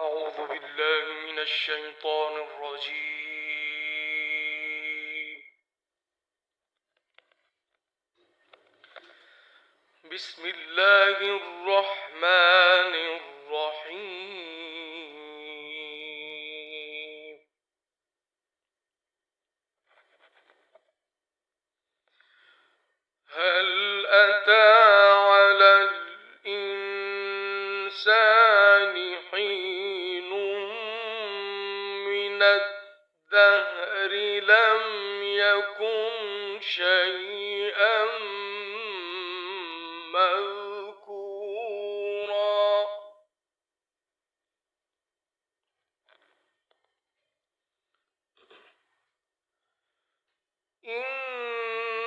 أعوذ بالله من الشيطان الرجيم. بسم الله الرحمن الرحيم. هل أتى على الإنسان حين من الدهر لم يكن شيئا مذكورا. إنا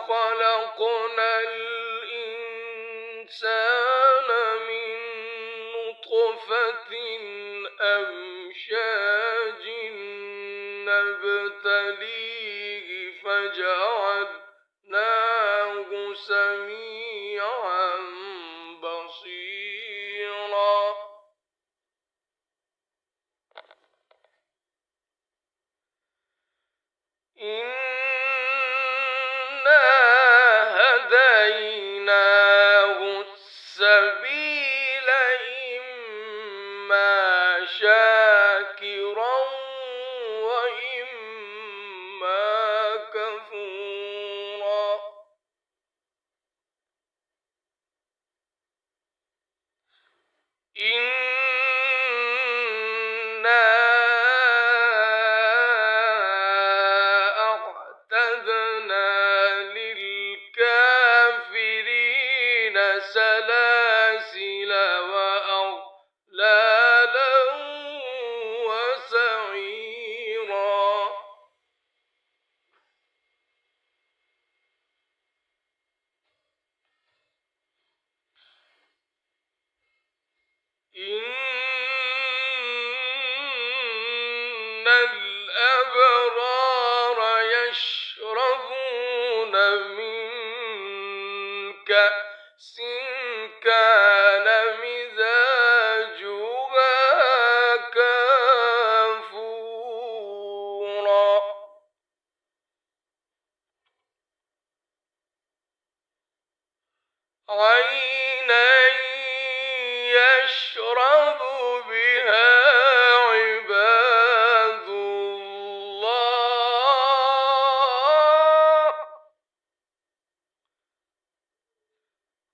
خلقنا الإنسان من نطفة أمشاج نبتليه فجعلناه سميعا بصيرا. إنا هديناه السبيل إما شاكرا وإما كفورا. إنا أعتدنا للكافرين سلاسل وأغلالا وسعيرا. إن الأبرار يشربون من كأس كان مزاجها كافورا. عينا يشرب بها عباد الله.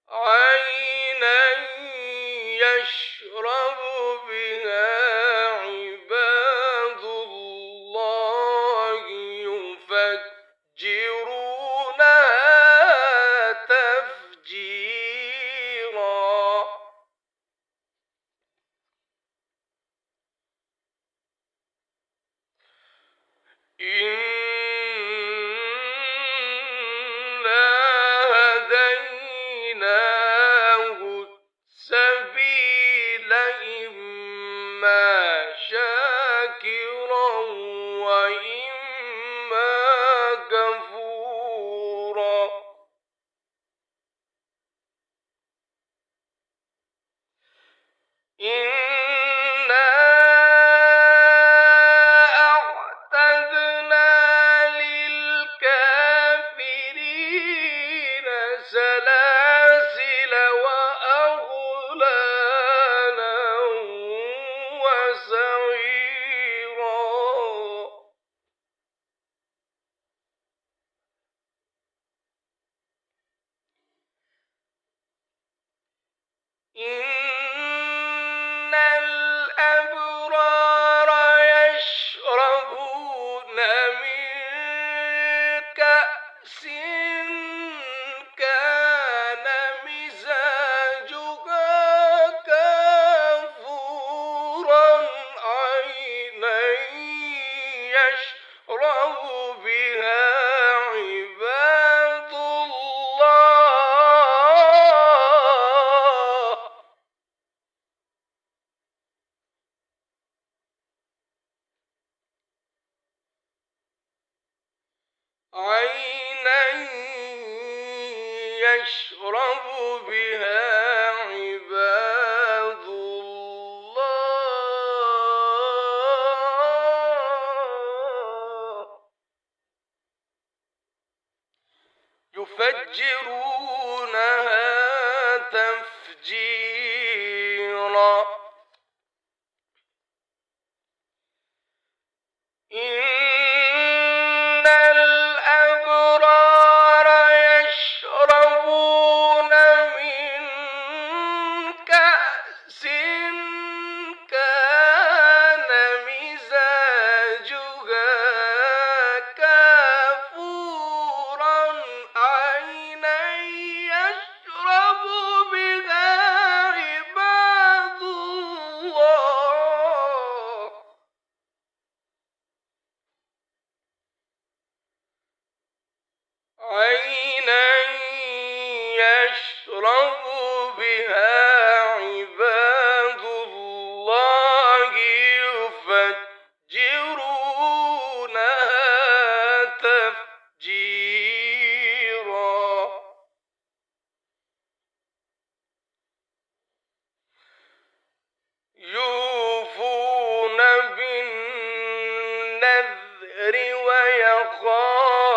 عينا يشرب بها عباد الله يفجرونها تفجيرا. إنا هديناه السبيل إما شاكرا وإما كفورا. إنا أعتدنا للكافرين سلاسل وأغلالا وسعيرا. إن الأبرار يشربون من كأس كان مزاجها كافورا. عينا يشرب بها عباد الله. عينا يشرب بها عباد الله. تفجيرا إن الأبرار يشربون من كأس كان مزاجها كافورا عينا يشرب بها عباد الله عينا يشرب بها عباد الله يفجرونها تفجيرا يوفون بالنذر ويخافون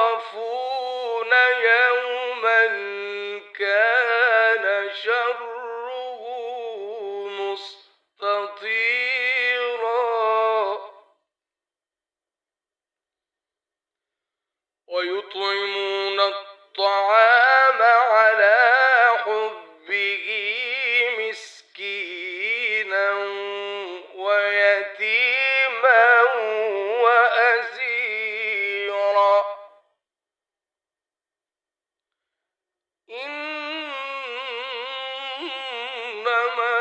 يوما كان شره مستطيرا ويطعمون الطعام على حبه مسكينا ويتيما وأسيرا إنما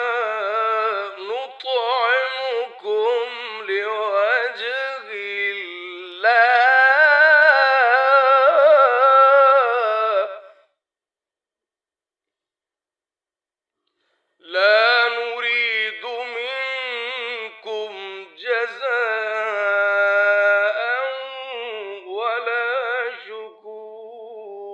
نطعمكم لوجه الله لا نريد منكم جزاء ولا شكورا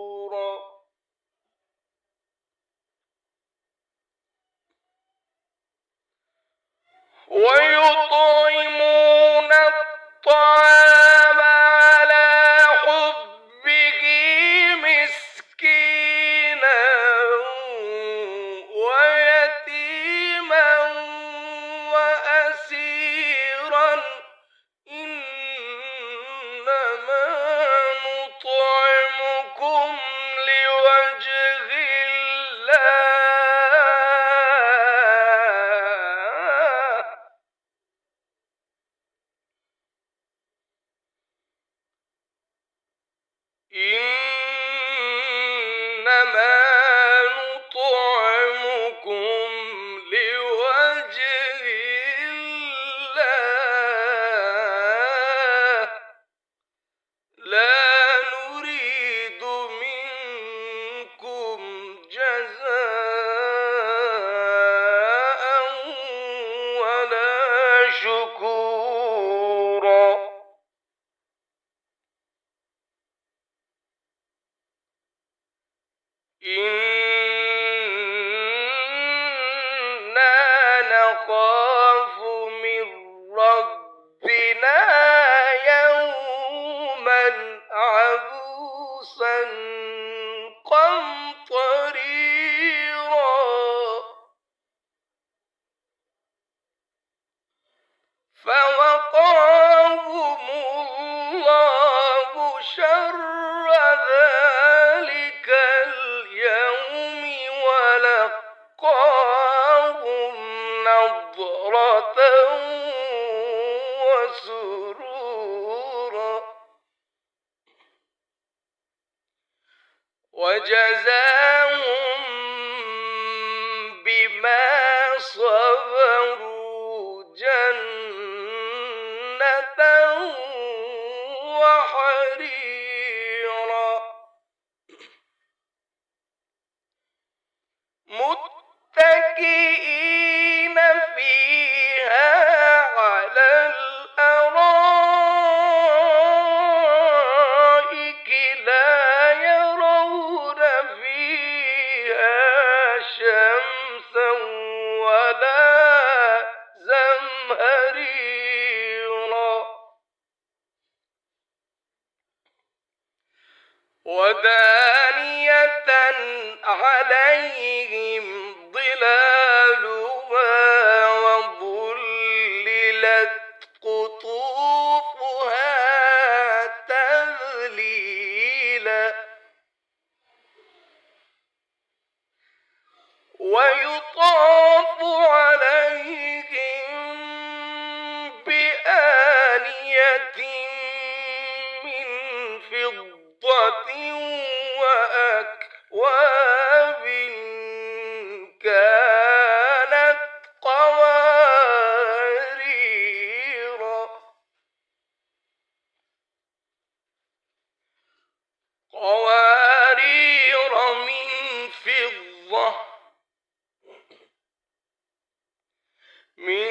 ويطعمون الطعام على حبه مسكينا ويتيما وأسيرا إنما نطعمكم لوجه الله إنما نطعمكم لوجه الله لا نريد منكم جزاء ولا شكورا إنا نخاف من ربنا يوما عبوسا قمطريرا فوقاهم الله شر ذلك اليوم ولقاهم نضرة وسرورا وجزاهم بما صبروا جنة وحريرا متكئين فيها على الأرائك لا يرون فيها شمسا ولا زمهريرا ودانية عليهم عليهم بآنية من فضة وأكواب كانت قوارير من فضة من